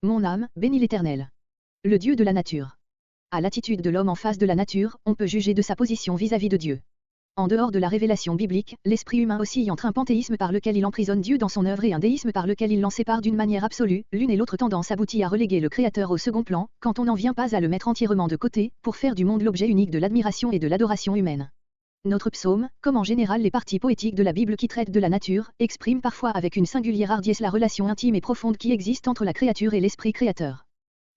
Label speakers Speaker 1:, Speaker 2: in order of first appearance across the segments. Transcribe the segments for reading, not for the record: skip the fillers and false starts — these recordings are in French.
Speaker 1: Mon âme, bénis l'Éternel. Le Dieu de la nature. À l'attitude de l'homme en face de la nature, on peut juger de sa position vis-à-vis de Dieu. En dehors de la révélation biblique, l'esprit humain oscille entre un panthéisme par lequel il emprisonne Dieu dans son œuvre et un déisme par lequel il l'en sépare d'une manière absolue. L'une et l'autre tendance aboutit à reléguer le Créateur au second plan, quand on n'en vient pas à le mettre entièrement de côté, pour faire du monde l'objet unique de l'admiration et de l'adoration humaine. Notre psaume, comme en général les parties poétiques de la Bible qui traitent de la nature, exprime parfois avec une singulière hardiesse la relation intime et profonde qui existe entre la créature et l'esprit créateur.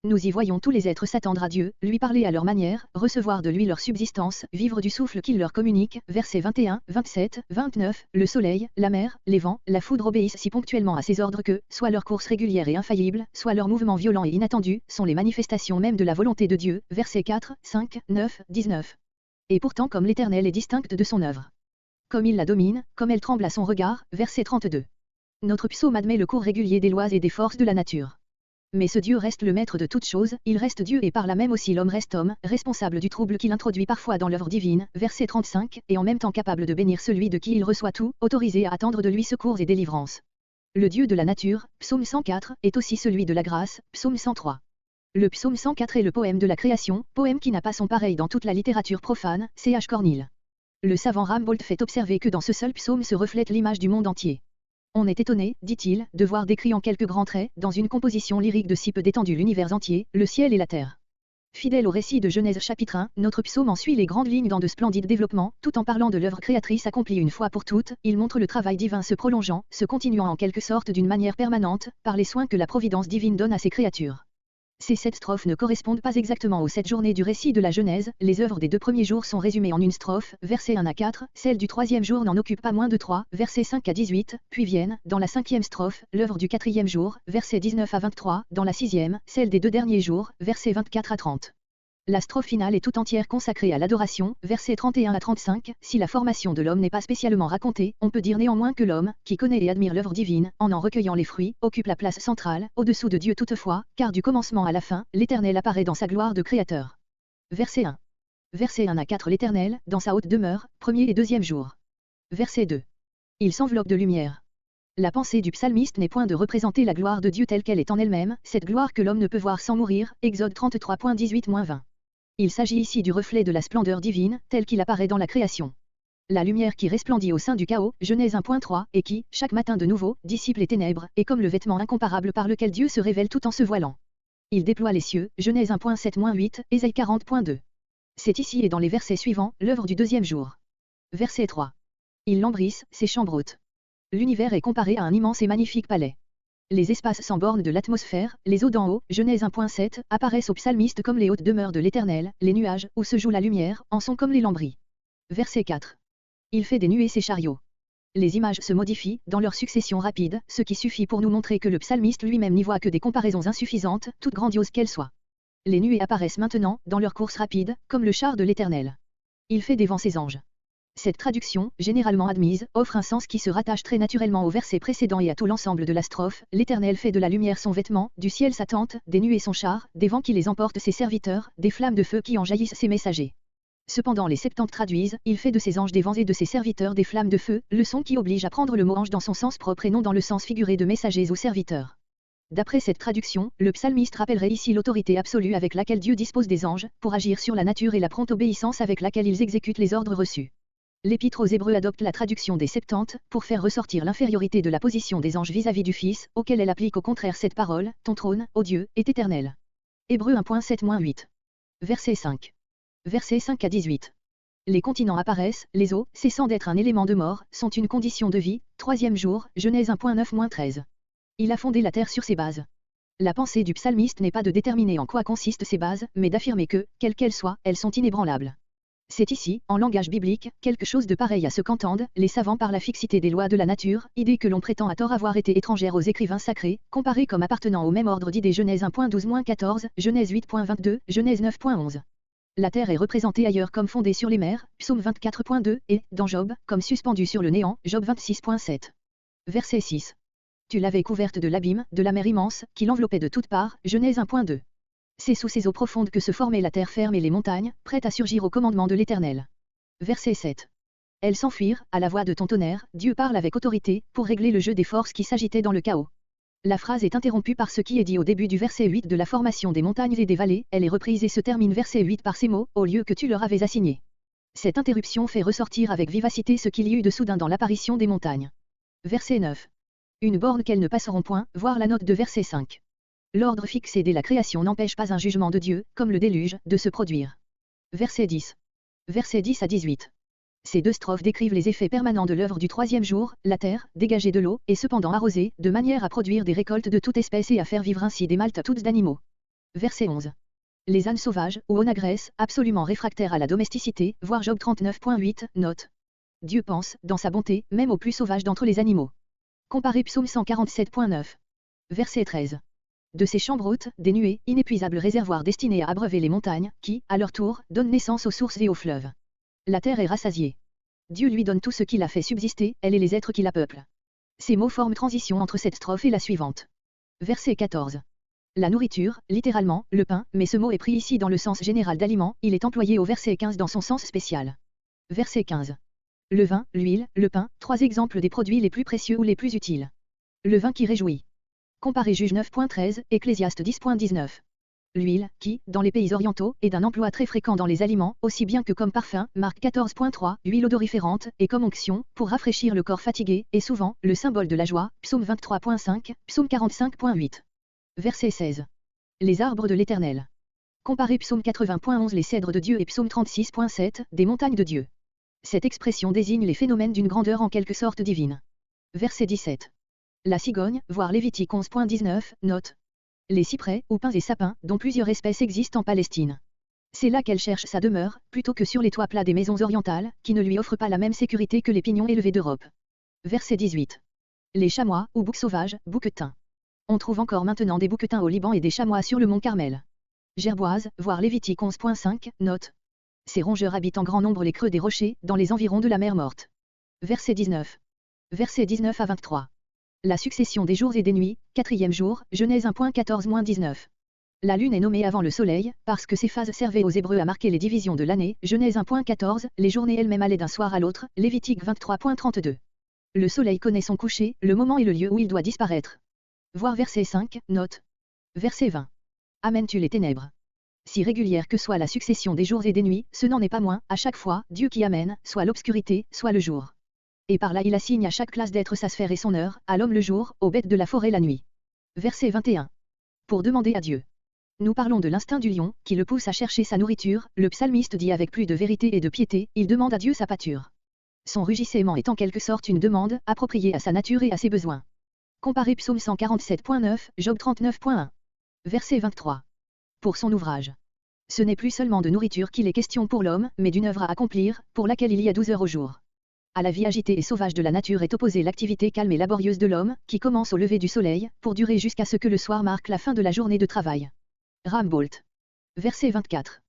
Speaker 1: Nous y voyons tous les êtres s'attendre à Dieu, lui parler à leur manière, recevoir de lui leur subsistance, vivre du souffle qu'il leur communique. Versets 21, 27, 29, le soleil, la mer, les vents, la foudre obéissent si ponctuellement à ses ordres que, soit leur course régulière et infaillible, soit leurs mouvements violents et inattendus, sont les manifestations même de la volonté de Dieu. Versets 4, 5, 9, 19. Et pourtant comme l'Éternel est distincte de son œuvre. Comme il la domine, comme elle tremble à son regard. Verset 32. Notre psaume admet le cours régulier des lois et des forces de la nature. Mais ce Dieu reste le maître de toutes choses, il reste Dieu et par là même aussi l'homme reste homme, responsable du trouble qu'il introduit parfois dans l'œuvre divine. Verset 35, et en même temps capable de bénir celui de qui il reçoit tout, autorisé à attendre de lui secours et délivrance. Le Dieu de la nature, psaume 104, est aussi celui de la grâce, psaume 103. Le psaume 104 est le poème de la création, poème qui n'a pas son pareil dans toute la littérature profane. C.H. Corneille. Le savant Rambold fait observer que dans ce seul psaume se reflète l'image du monde entier. On est étonné, dit-il, de voir décrit en quelques grands traits, dans une composition lyrique de si peu d'étendue l'univers entier, le ciel et la terre. Fidèle au récit de Genèse chapitre 1, notre psaume en suit les grandes lignes dans de splendides développements, tout en parlant de l'œuvre créatrice accomplie une fois pour toutes. Il montre le travail divin se prolongeant, se continuant en quelque sorte d'une manière permanente, par les soins que la providence divine donne à ses créatures. Ces 7 strophes ne correspondent pas exactement aux 7 journées du récit de la Genèse, les œuvres des 2 premiers jours sont résumées en une strophe, versets 1 à 4, celle du 3e jour n'en occupe pas moins de 3, versets 5 à 18, puis viennent, dans la 5e strophe, l'œuvre du 4e jour, versets 19 à 23, dans la 6e, celle des 2 derniers jours, versets 24 à 30. La strophe finale est tout entière consacrée à l'adoration, versets 31 à 35. Si la formation de l'homme n'est pas spécialement racontée, on peut dire néanmoins que l'homme, qui connaît et admire l'œuvre divine, en recueillant les fruits, occupe la place centrale, au-dessous de Dieu toutefois, car du commencement à la fin, l'Éternel apparaît dans sa gloire de Créateur. Verset 1. Versets 1 à 4. L'Éternel, dans sa haute demeure, premier et 2e jour. Verset 2. Il s'enveloppe de lumière. La pensée du psalmiste n'est point de représenter la gloire de Dieu telle qu'elle est en elle-même, cette gloire que l'homme ne peut voir sans mourir. Exode 33.18-20. Il s'agit ici du reflet de la splendeur divine, tel qu'il apparaît dans la création. La lumière qui resplendit au sein du chaos, Genèse 1.3, et qui, chaque matin de nouveau, dissipe les ténèbres, est comme le vêtement incomparable par lequel Dieu se révèle tout en se voilant. Il déploie les cieux, Genèse 1.7-8, Ésaïe 40.2. C'est ici et dans les versets suivants, l'œuvre du 2e jour. Verset 3. Il l'embrisse, ses chambres hautes. L'univers est comparé à un immense et magnifique palais. Les espaces sans bornes de l'atmosphère, les eaux d'en haut, Genèse 1.7, apparaissent au psalmiste comme les hautes demeures de l'Éternel, les nuages, où se joue la lumière, en sont comme les lambris. Verset 4. Il fait des nuées ses chariots. Les images se modifient, dans leur succession rapide, ce qui suffit pour nous montrer que le psalmiste lui-même n'y voit que des comparaisons insuffisantes, toutes grandioses qu'elles soient. Les nuées apparaissent maintenant, dans leur course rapide, comme le char de l'Éternel. Il fait des vents ses anges. Cette traduction, généralement admise, offre un sens qui se rattache très naturellement au verset précédent et à tout l'ensemble de la strophe. L'Éternel fait de la lumière son vêtement, du ciel sa tente, des nuées son char, des vents qui les emportent ses serviteurs, des flammes de feu qui en jaillissent ses messagers. Cependant les Septante traduisent, il fait de ses anges des vents et de ses serviteurs des flammes de feu, leçon qui oblige à prendre le mot ange dans son sens propre et non dans le sens figuré de messagers ou serviteurs. D'après cette traduction, le psalmiste rappellerait ici l'autorité absolue avec laquelle Dieu dispose des anges, pour agir sur la nature et la prompte obéissance avec laquelle ils exécutent les ordres reçus. L'Épître aux Hébreux adopte la traduction des Septante, pour faire ressortir l'infériorité de la position des anges vis-à-vis du Fils, auquel elle applique au contraire cette parole, ton trône, ô Dieu, est éternel. Hébreux 1.7-8. Verset 5. Versets 5 à 18. Les continents apparaissent, les eaux, cessant d'être un élément de mort, sont une condition de vie. 3e jour, Genèse 1.9-13. Il a fondé la terre sur ses bases. La pensée du psalmiste n'est pas de déterminer en quoi consistent ces bases, mais d'affirmer que, quelles qu'elles soient, elles sont inébranlables. C'est ici, en langage biblique, quelque chose de pareil à ce qu'entendent les savants par la fixité des lois de la nature, idée que l'on prétend à tort avoir été étrangère aux écrivains sacrés, comparée comme appartenant au même ordre d'idées. Genèse 1.12-14, Genèse 8.22, Genèse 9.11. La terre est représentée ailleurs comme fondée sur les mers, psaume 24.2, et, dans Job, comme suspendue sur le néant, Job 26.7. Verset 6. Tu l'avais couverte de l'abîme, de la mer immense, qui l'enveloppait de toutes parts, Genèse 1.2. C'est sous ces eaux profondes que se formait la terre ferme et les montagnes, prêtes à surgir au commandement de l'Éternel. Verset 7. Elles s'enfuirent, à la voix de ton tonnerre, Dieu parle avec autorité, pour régler le jeu des forces qui s'agitaient dans le chaos. La phrase est interrompue par ce qui est dit au début du verset 8 de la formation des montagnes et des vallées, elle est reprise et se termine verset 8 par ces mots, au lieu que tu leur avais assigné. Cette interruption fait ressortir avec vivacité ce qu'il y eut de soudain dans l'apparition des montagnes. Verset 9. Une borne qu'elles ne passeront point, voir la note de verset 5. L'ordre fixé dès la création n'empêche pas un jugement de Dieu, comme le déluge, de se produire. Verset 10. Versets 10 à 18. Ces deux strophes décrivent les effets permanents de l'œuvre du troisième jour, la terre, dégagée de l'eau, et cependant arrosée, de manière à produire des récoltes de toute espèce et à faire vivre ainsi des maltitudes d'animaux. Verset 11. Les ânes sauvages, ou onagres, absolument réfractaires à la domesticité, voir Job 39.8, note. Dieu pense, dans sa bonté, même aux plus sauvages d'entre les animaux. Comparez Psaume 147.9. Verset 13. De ces chambres hautes, des nuées, inépuisables réservoirs destinés à abreuver les montagnes, qui, à leur tour, donnent naissance aux sources et aux fleuves. La terre est rassasiée. Dieu lui donne tout ce qu'il a fait subsister, elle et les êtres qui la peuplent. Ces mots forment transition entre cette strophe et la suivante. Verset 14. La nourriture, littéralement, le pain, mais ce mot est pris ici dans le sens général d'aliment, il est employé au verset 15 dans son sens spécial. Verset 15. Le vin, l'huile, le pain, trois exemples des produits les plus précieux ou les plus utiles. Le vin qui réjouit. Comparez Juge 9.13, Ecclésiaste 10.19. L'huile, qui, dans les pays orientaux, est d'un emploi très fréquent dans les aliments, aussi bien que comme parfum, Marc 14.3, huile odoriférante, et comme onction, pour rafraîchir le corps fatigué, et souvent, le symbole de la joie, Psaume 23.5, Psaume 45.8. Verset 16. Les arbres de l'Éternel. Comparez Psaume 80.11 les cèdres de Dieu et Psaume 36.7, des montagnes de Dieu. Cette expression désigne les phénomènes d'une grandeur en quelque sorte divine. Verset 17. La cigogne, voire Lévitique 11.19, note. Les cyprès, ou pins et sapins, dont plusieurs espèces existent en Palestine. C'est là qu'elle cherche sa demeure, plutôt que sur les toits plats des maisons orientales, qui ne lui offrent pas la même sécurité que les pignons élevés d'Europe. Verset 18. Les chamois, ou boucs sauvages, bouquetins. On trouve encore maintenant des bouquetins au Liban et des chamois sur le mont Carmel. Gerboise, voire Lévitique 11.5, note. Ces rongeurs habitent en grand nombre les creux des rochers, dans les environs de la mer Morte. Verset 19. Versets 19 à 23. La succession des jours et des nuits, quatrième jour, Genèse 1.14-19. La lune est nommée avant le soleil, parce que ces phases servaient aux Hébreux à marquer les divisions de l'année, Genèse 1.14, les journées elles-mêmes allaient d'un soir à l'autre, Lévitique 23.32. Le soleil connaît son coucher, le moment et le lieu où il doit disparaître. Voir verset 5, note. Verset 20. Amènes-tu les ténèbres. Si régulière que soit la succession des jours et des nuits, ce n'en est pas moins, à chaque fois, Dieu qui amène, soit l'obscurité, soit le jour. Et par là il assigne à chaque classe d'être sa sphère et son heure, à l'homme le jour, aux bêtes de la forêt la nuit. Verset 21. Pour demander à Dieu. Nous parlons de l'instinct du lion, qui le pousse à chercher sa nourriture, le psalmiste dit avec plus de vérité et de piété, il demande à Dieu sa pâture. Son rugissement est en quelque sorte une demande, appropriée à sa nature et à ses besoins. Comparez Psaume 147.9, Job 39.1. Verset 23. Pour son ouvrage. Ce n'est plus seulement de nourriture qu'il est question pour l'homme, mais d'une œuvre à accomplir, pour laquelle il y a 12 heures au jour. À la vie agitée et sauvage de la nature est opposée l'activité calme et laborieuse de l'homme, qui commence au lever du soleil, pour durer jusqu'à ce que le soir marque la fin de la journée de travail. Rambolt. Verset 24.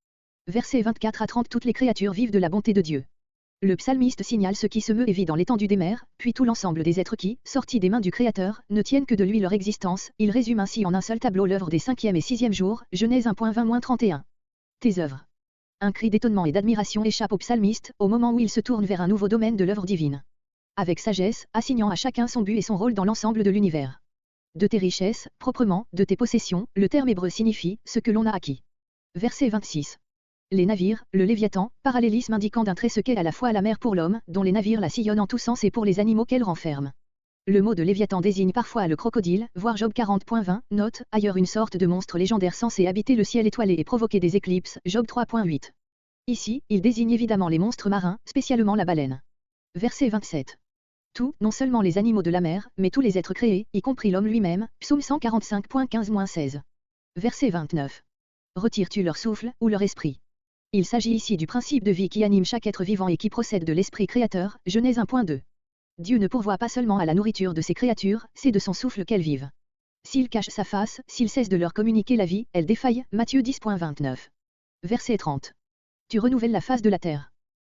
Speaker 1: Verset 24 à 30. Toutes les créatures vivent de la bonté de Dieu. Le psalmiste signale ce qui se meut et vit dans l'étendue des mers, puis tout l'ensemble des êtres qui, sortis des mains du Créateur, ne tiennent que de lui leur existence. Il résume ainsi en un seul tableau l'œuvre des 5e et 6e jours, Genèse 1.20-31. Tes œuvres. Un cri d'étonnement et d'admiration échappe au psalmiste, au moment où il se tourne vers un nouveau domaine de l'œuvre divine. Avec sagesse, assignant à chacun son but et son rôle dans l'ensemble de l'univers. De tes richesses, proprement, de tes possessions, le terme hébreu signifie ce que l'on a acquis. Verset 26. Les navires, le Léviathan, parallélisme indiquant d'un trait ce qu'est à la fois la mer pour l'homme, dont les navires la sillonnent en tous sens et pour les animaux qu'elle renferme. Le mot de Léviathan désigne parfois le crocodile, voir Job 40.20, note, ailleurs une sorte de monstre légendaire censé habiter le ciel étoilé et provoquer des éclipses, Job 3.8. Ici, il désigne évidemment les monstres marins, spécialement la baleine. Verset 27. Tout, non seulement les animaux de la mer, mais tous les êtres créés, y compris l'homme lui-même, Psaume 145.15-16. Verset 29. Retires-tu leur souffle, ou leur esprit? Il s'agit ici du principe de vie qui anime chaque être vivant et qui procède de l'esprit créateur, Genèse 1.2. Dieu ne pourvoit pas seulement à la nourriture de ses créatures, c'est de son souffle qu'elles vivent. S'il cache sa face, s'il cesse de leur communiquer la vie, elles défaillent, Matthieu 10.29. Verset 30. Tu renouvelles la face de la terre.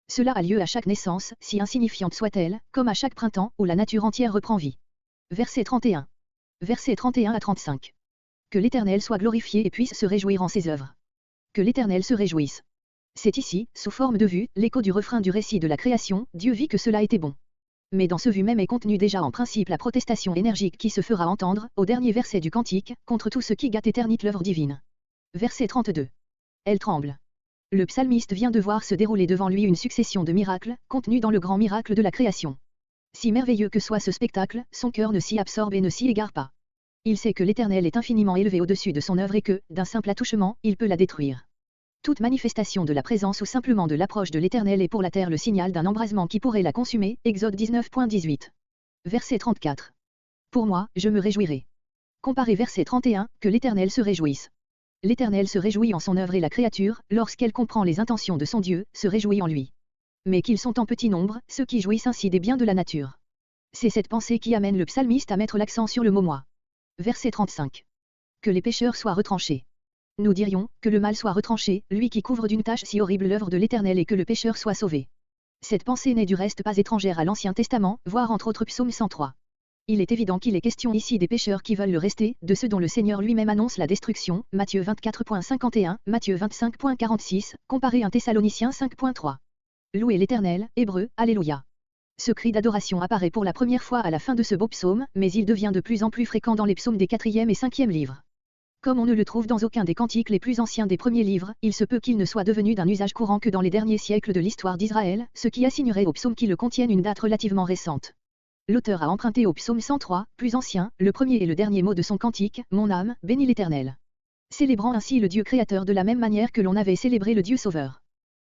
Speaker 1: Cela a lieu à chaque naissance, si insignifiante soit-elle, comme à chaque printemps, où la nature entière reprend vie. Verset 31. Verset 31 à 35. Que l'Éternel soit glorifié et puisse se réjouir en ses œuvres. Que l'Éternel se réjouisse. C'est ici, sous forme de vue, l'écho du refrain du récit de la création, Dieu vit que cela était bon. Mais dans ce vu même est contenu déjà en principe la protestation énergique qui se fera entendre, au dernier verset du Cantique, contre tout ce qui gâte éternite l'œuvre divine. Verset 32. Elle tremble. Le psalmiste vient de voir se dérouler devant lui une succession de miracles, contenus dans le grand miracle de la création. Si merveilleux que soit ce spectacle, son cœur ne s'y absorbe et ne s'y égare pas. Il sait que l'Éternel est infiniment élevé au-dessus de son œuvre et que, d'un simple attouchement, il peut la détruire. Toute manifestation de la présence ou simplement de l'approche de l'Éternel est pour la terre le signal d'un embrasement qui pourrait la consumer. Exode 19.18. Verset 34. Pour moi, je me réjouirai. Comparez verset 31, que l'Éternel se réjouisse. L'Éternel se réjouit en son œuvre et la créature, lorsqu'elle comprend les intentions de son Dieu, se réjouit en lui. Mais qu'ils sont en petit nombre, ceux qui jouissent ainsi des biens de la nature. C'est cette pensée qui amène le psalmiste à mettre l'accent sur le mot moi. Verset 35. Que les pécheurs soient retranchés. Nous dirions, que le mal soit retranché, lui qui couvre d'une tâche si horrible l'œuvre de l'Éternel et que le pécheur soit sauvé. Cette pensée n'est du reste pas étrangère à l'Ancien Testament, voire entre autres Psaume 103. Il est évident qu'il est question ici des pécheurs qui veulent le rester, de ceux dont le Seigneur lui-même annonce la destruction, Matthieu 24.51, Matthieu 25.46, comparé 1 Thessaloniciens 5.3. Louez l'Éternel, Hébreu, Alléluia. Ce cri d'adoration apparaît pour la première fois à la fin de ce beau psaume, mais il devient de plus en plus fréquent dans les psaumes des 4e et 5e livres. Comme on ne le trouve dans aucun des cantiques les plus anciens des premiers livres, il se peut qu'il ne soit devenu d'un usage courant que dans les derniers siècles de l'histoire d'Israël, ce qui assignerait aux psaumes qui le contiennent une date relativement récente. L'auteur a emprunté au psaume 103, plus ancien, le premier et le dernier mot de son cantique, « Mon âme, bénis l'Éternel », célébrant ainsi le Dieu créateur de la même manière que l'on avait célébré le Dieu sauveur.